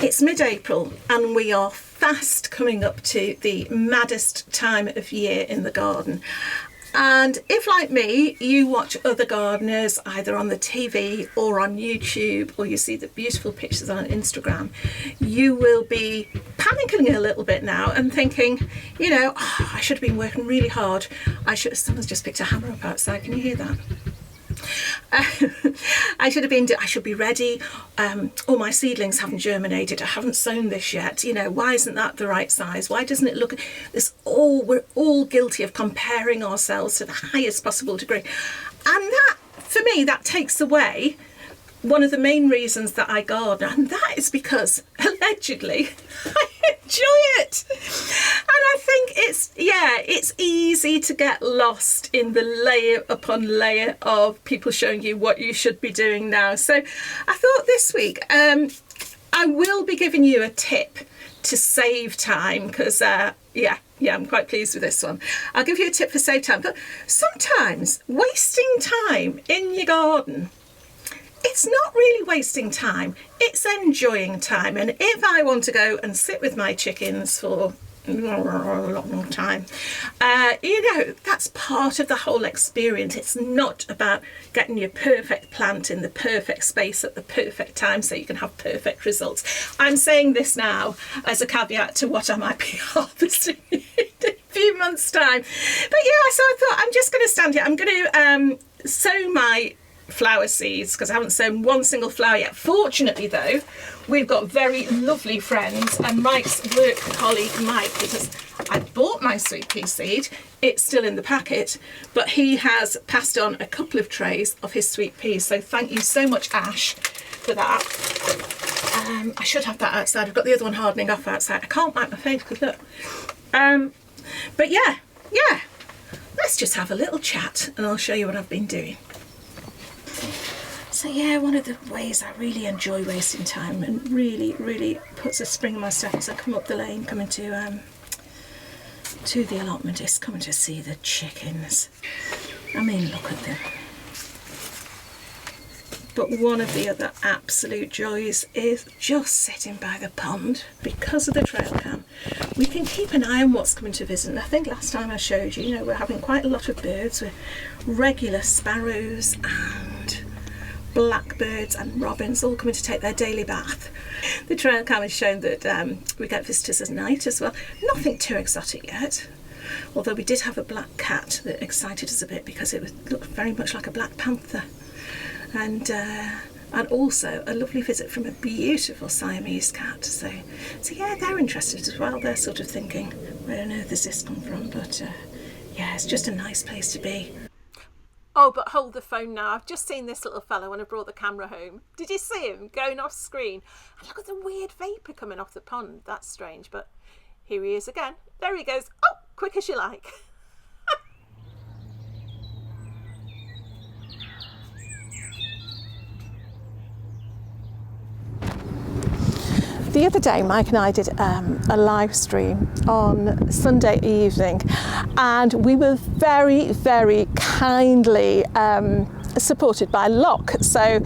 It's mid-April and we are fast coming up to the maddest time of year in the garden. And if, like me, you watch other gardeners either on the TV or on YouTube, or you see the beautiful pictures on Instagram, you will be panicking a little bit now and thinking, you know, oh, I should have been working really hard. Someone's just picked a hammer up outside. Can you hear that? I should be ready. All my seedlings haven't germinated. I haven't sown this yet. You know, why isn't that the right size? Why doesn't it look this? We're all guilty of comparing ourselves to the highest possible degree, and that, for me, that takes away one of the main reasons that I garden, and that is because allegedly I enjoy it. And I think it's easy to get lost in the layer upon layer of people showing you what you should be doing now. So I thought this week I will be giving you a tip to save time, because I'm quite pleased with this one. I'll give you a tip for save time, but sometimes wasting time in your garden, it's not really wasting time, it's enjoying time. And if I want to go and sit with my chickens for a long time, that's part of the whole experience. It's not about getting your perfect plant in the perfect space at the perfect time so you can have perfect results. I'm saying this now as a caveat to what I might be harvesting in a few months' time. But yeah, so I thought I'm just going to stand here. I'm going to sow my flower seeds, because I haven't sown one single flower yet. Fortunately though, we've got very lovely friends, and Mike's work colleague Mike, because I bought my sweet pea seed, it's still in the packet, but he has passed on a couple of trays of his sweet peas, so thank you so much, Ash, for that. I should have that outside. I've got the other one hardening off outside. I can't wipe my face because look. But yeah, let's just have a little chat and I'll show you what I've been doing. So yeah, one of the ways I really enjoy wasting time and really puts a spring in my step as I come up the lane coming to the allotment is coming to see the chickens. I mean, look at them. But one of the other absolute joys is just sitting by the pond. Because of the trail cam, we can keep an eye on what's coming to visit. And I think last time I showed you, we're having quite a lot of birds with regular sparrows and blackbirds and robins all coming to take their daily bath. The trail cam has shown that we get visitors at night as well. Nothing too exotic yet, although we did have a black cat that excited us a bit because it looked very much like a black panther. And also a lovely visit from a beautiful Siamese cat. So yeah, they're interested as well. They're sort of thinking, where on earth has this come from? But yeah, it's just a nice place to be. Oh, but hold the phone now. I've just seen this little fellow when I brought the camera home. Did you see him going off screen? And look at the weird vapour coming off the pond. That's strange, but here he is again. There he goes. Oh, quick as you like. The other day, Mike and I did a live stream on Sunday evening, and we were very kindly supported by Lock. So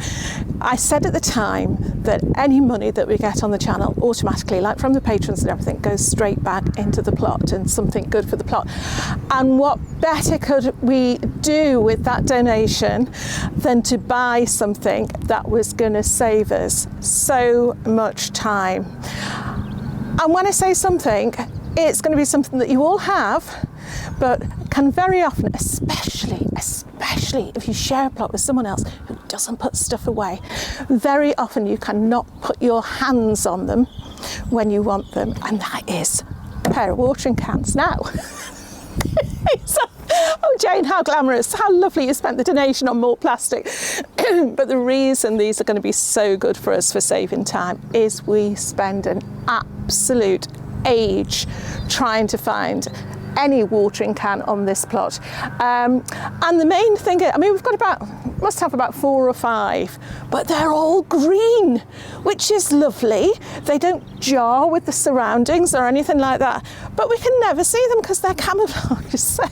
I said at the time that any money that we get on the channel automatically, like from the patrons and everything, goes straight back into the plot and something good for the plot. And what better could we do with that donation than to buy something that was going to save us so much time? And when I say something, it's going to be something that you all have, but can very often, especially if you share a plot with someone else who doesn't put stuff away, very often you cannot put your hands on them when you want them, and that is a pair of watering cans. Now, oh Jane, how glamorous, how lovely you spent the donation on more plastic. But the reason these are going to be so good for us for saving time is we spend an absolute age trying to find any watering can on this plot, and the main thing, I mean, we've got must have about 4 or 5, but they're all green, which is lovely. They don't jar with the surroundings or anything like that, but we can never see them because they're camouflaged. So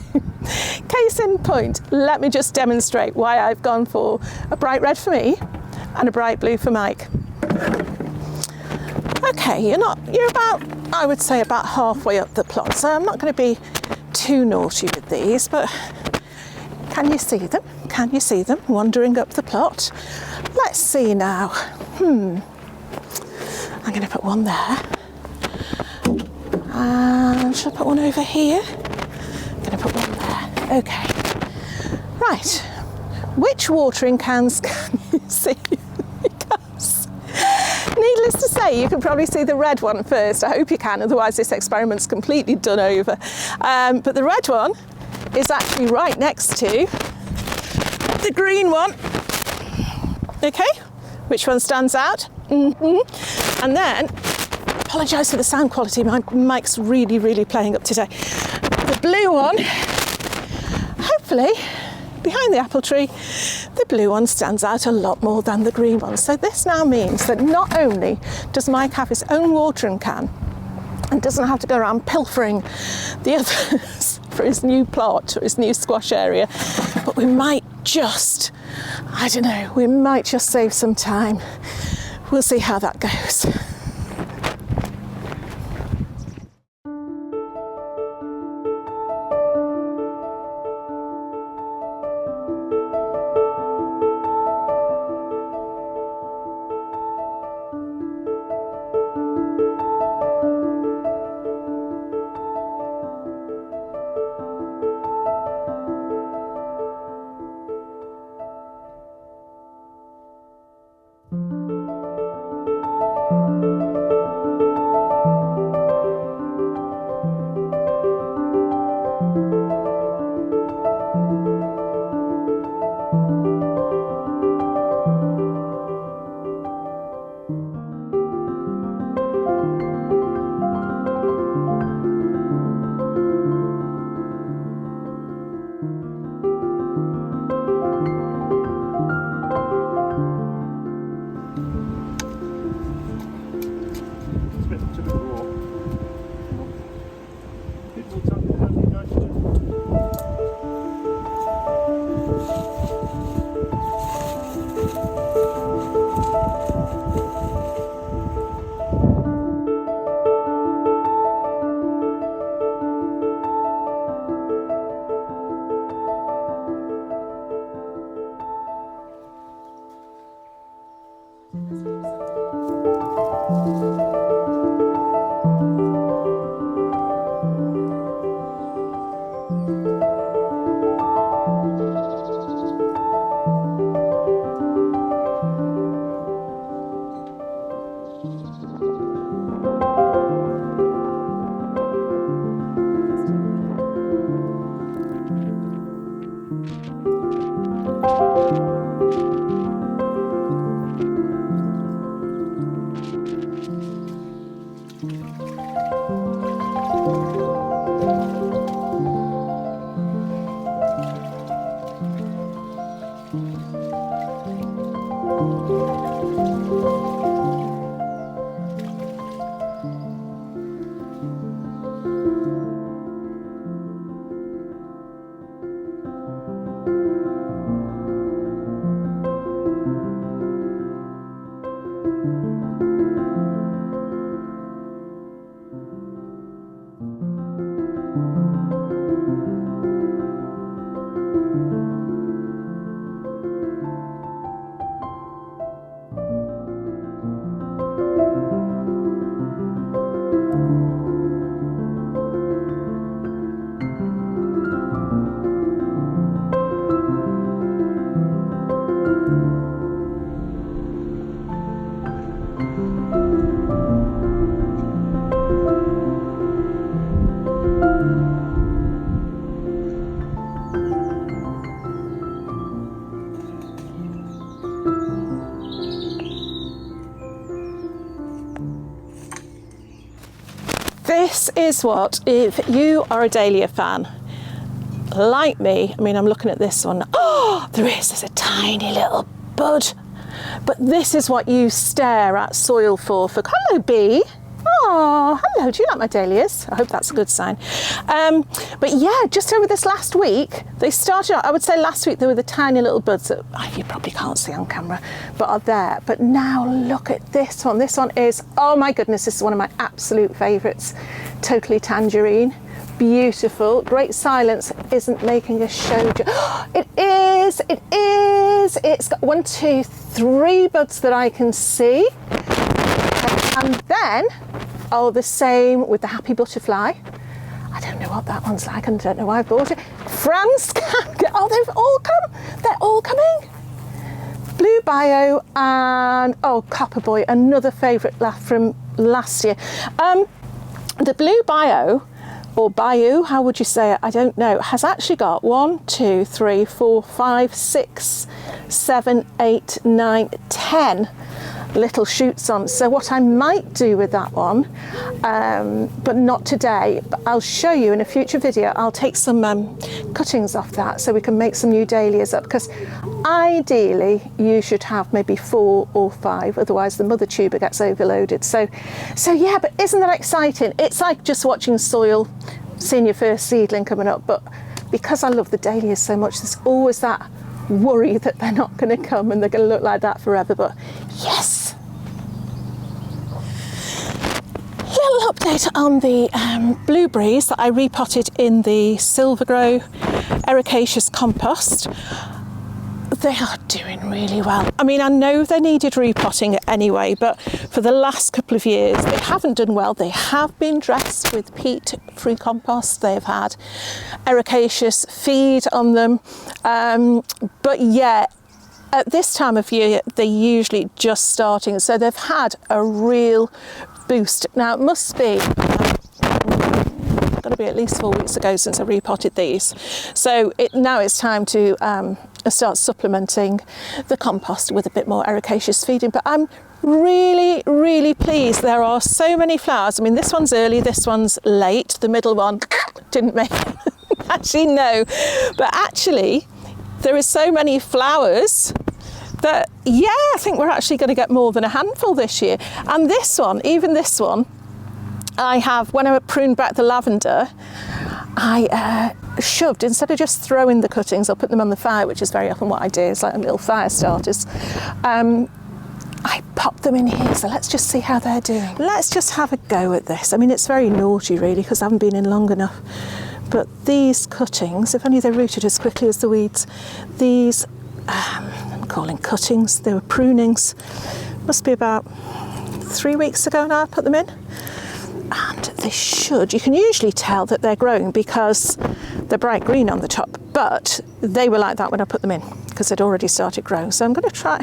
case in point, let me just demonstrate why I've gone for a bright red for me and a bright blue for Mike. Okay, Okay, you're about, I would say about halfway up the plot, so I'm not going to be too naughty with these, but can you see them? Can you see them wandering up the plot? Let's see now. I'm going to put one there. And should I put one over here? I'm going to put one there. Okay. Right. Which watering cans can you see? Because, needless to say, you can probably see the red one first. I hope you can, otherwise this experiment's completely done over. But the red one is actually right next to the green one. Okay, which one stands out? And then, apologise for the sound quality, my mic's really playing up today. The blue one, hopefully, behind the apple tree, the blue one stands out a lot more than the green one. So this now means that not only does Mike have his own watering can and doesn't have to go around pilfering the others for his new plot or his new squash area, but we might just, I don't know, we might just save some time. We'll see how that goes. This is what, if you are a Dahlia fan, like me, I mean, I'm looking at this one. Oh, there's a tiny little bud. But this is what you stare at soil for. Hello, bee. Oh, hello, do you like my dahlias? I hope that's a good sign. But yeah, just over this last week, they started out, I would say last week, there were the tiny little buds that you probably can't see on camera, but are there. But now look at this one. This one is, oh my goodness, this is one of my absolute favourites. Totally tangerine. Beautiful. Great Silence isn't making a show. It is. It's got 1, 2, 3 buds that I can see. And then, oh, the same with the Happy Butterfly. I don't know what that one's like, and I don't know why I bought it. France, oh, they've all come. They're all coming. Blue Bio and, oh, Copper Boy, another favourite from last year. The Blue Bio, or Bayou, how would you say it? I don't know, has actually got 1, 2, 3, 4, 5, 6, 7, 8, 9, 10 little shoots on. So what I might do with that one, but not today, but I'll show you in a future video. I'll take some cuttings off that so we can make some new dahlias up, because ideally you should have maybe 4 or 5, otherwise the mother tuber gets overloaded. So yeah, but isn't that exciting? It's like just watching soil, seeing your first seedling coming up. But because I love the dahlias so much, there's always that worry that they're not going to come and they're going to look like that forever. But yes. Little update on the blueberries that I repotted in the Silvergrow Ericaceous compost. They are doing really well. I mean, I know they needed repotting anyway, but for the last couple of years they haven't done well. They have been dressed with peat-free compost. They've had Ericaceous feed on them, but yeah, at this time of year they're usually just starting, so they've had a real boost. Now it must be got to be at least 4 weeks ago since I repotted these, so now it's time to start supplementing the compost with a bit more Ericaceous feeding. But I'm really pleased. There are so many flowers. I mean, this one's early, this one's late, the middle one didn't make actually no, but actually there is so many flowers that, yeah, I think we're actually going to get more than a handful this year. And this one, even this one, I have, when I pruned back the lavender, I shoved, instead of just throwing the cuttings, I'll put them on the fire, which is very often what I do, it's like little fire starters. I popped them in here, so let's just see how they're doing. Let's just have a go at this. I mean, it's very naughty really, because I haven't been in long enough. But these cuttings, if only they're rooted as quickly as the weeds, these, I'm calling cuttings, they were prunings, must be about 3 weeks ago now I put them in. And they should, you can usually tell that they're growing because they're bright green on the top, but they were like that when I put them in because they'd already started growing. So I'm going to try,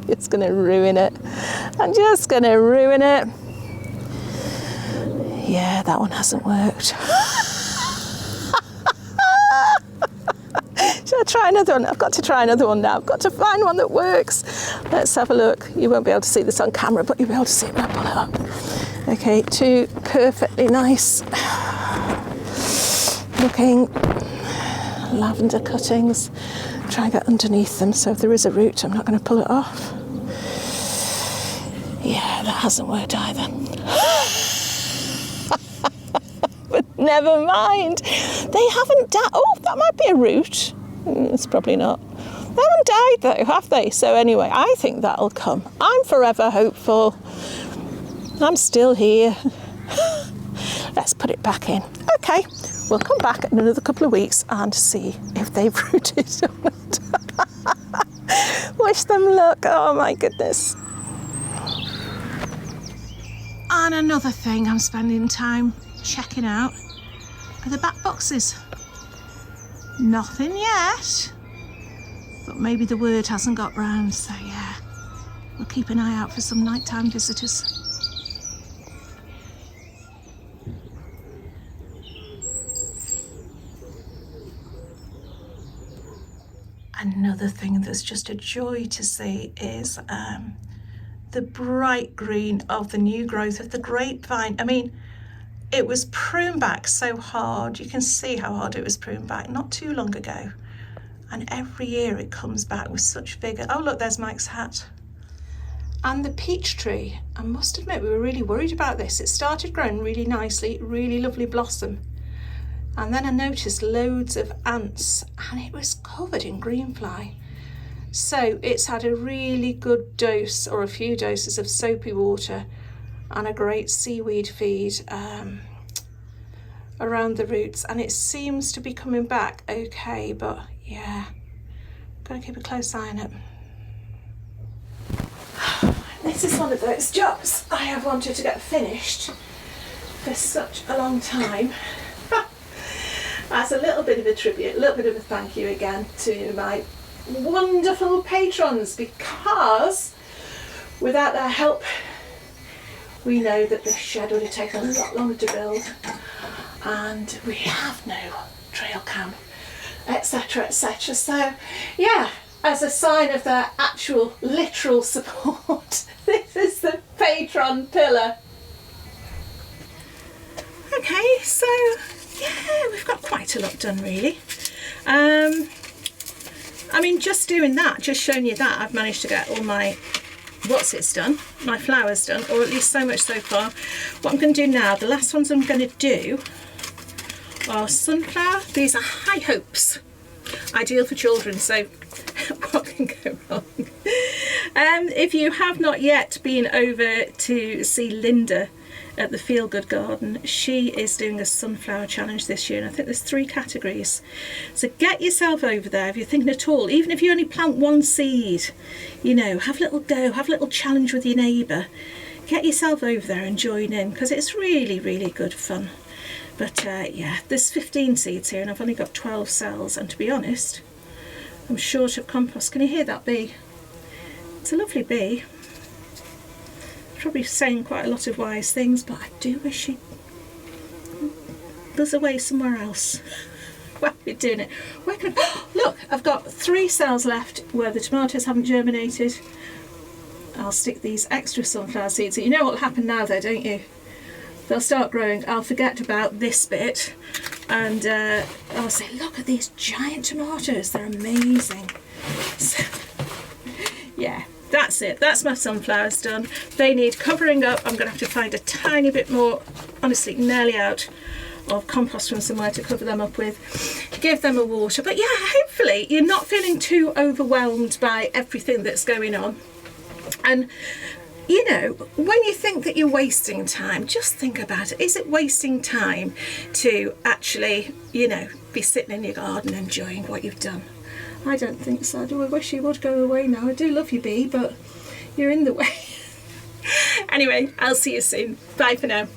it's going to ruin it. I'm just going to ruin it. Yeah, that one hasn't worked. Should I try another one? I've got to try another one now. I've got to find one that works. Let's have a look. You won't be able to see this on camera, but you'll be able to see it when I pull it up. Okay, 2 perfectly nice looking lavender cuttings. Try and get underneath them, so if there is a root, I'm not going to pull it off. Yeah, that hasn't worked either. But never mind. They haven't died. Oh, that might be a root. It's probably not. They haven't died though, have they? So anyway, I think that'll come. I'm forever hopeful. I'm still here. Let's put it back in. Okay, we'll come back in another couple of weeks and see if they've rooted or not. Wish them luck. Oh my goodness. And another thing I'm spending time checking out are the back boxes. Nothing yet, but maybe the word hasn't got round, so yeah, we'll keep an eye out for some nighttime visitors. Another thing that's just a joy to see is the bright green of the new growth of the grapevine. I mean, it was pruned back so hard. You can see how hard it was pruned back not too long ago. And every year it comes back with such vigour. Oh, look, there's Mike's hat. And the peach tree, I must admit we were really worried about this. It started growing really nicely, really lovely blossom. And then I noticed loads of ants and it was covered in greenfly. So it's had a really good dose, or a few doses, of soapy water and a great seaweed feed around the roots, and it seems to be coming back okay, but yeah, gotta keep a close eye on it. This is one of those jobs I have wanted to get finished for such a long time. As a little bit of a tribute, a little bit of a thank you again to my wonderful patrons, because without their help we know that this shed would have taken a lot longer to build, and we have no trail cam, etc, etc. So yeah, as a sign of their actual literal support, this is the patron pillar. Okay, so yeah, we've got quite a lot done really. I mean, just doing that, just showing you that, I've managed to get all my done, my flowers done, or at least so much so far. What I'm going to do now, the last ones I'm going to do are sunflower. These are High Hopes, ideal for children, so what can go wrong? If you have not yet been over to see Linda at the Feel Good Garden, she is doing a sunflower challenge this year, and I think there's 3 categories. So get yourself over there if you're thinking at all, even if you only plant 1 seed, you know, have a little go, have a little challenge with your neighbour. Get yourself over there and join in, because it's really, really good fun. But yeah, there's 15 seeds here and I've only got 12 cells, and to be honest, I'm short of compost. Can you hear that bee? It's a lovely bee. Probably saying quite a lot of wise things, but I do wish she was away somewhere else. Why are we doing it? Where can I... Look, I've got 3 cells left where the tomatoes haven't germinated. I'll stick these extra sunflower seeds. You know what will happen now though, don't you? They'll start growing. I'll forget about this bit, and I'll say, look at these giant tomatoes, they're amazing. So, yeah. That's it, that's my sunflowers done. They need covering up. I'm going to have to find a tiny bit more, honestly, nearly out of compost from somewhere to cover them up with. Give them a water. But yeah, hopefully you're not feeling too overwhelmed by everything that's going on. And you know, when you think that you're wasting time, just think about it. Is it wasting time to actually, you know, be sitting in your garden enjoying what you've done? I don't think so. I wish you would go away now. I do love you, bee, but you're in the way. Anyway, I'll see you soon. Bye for now.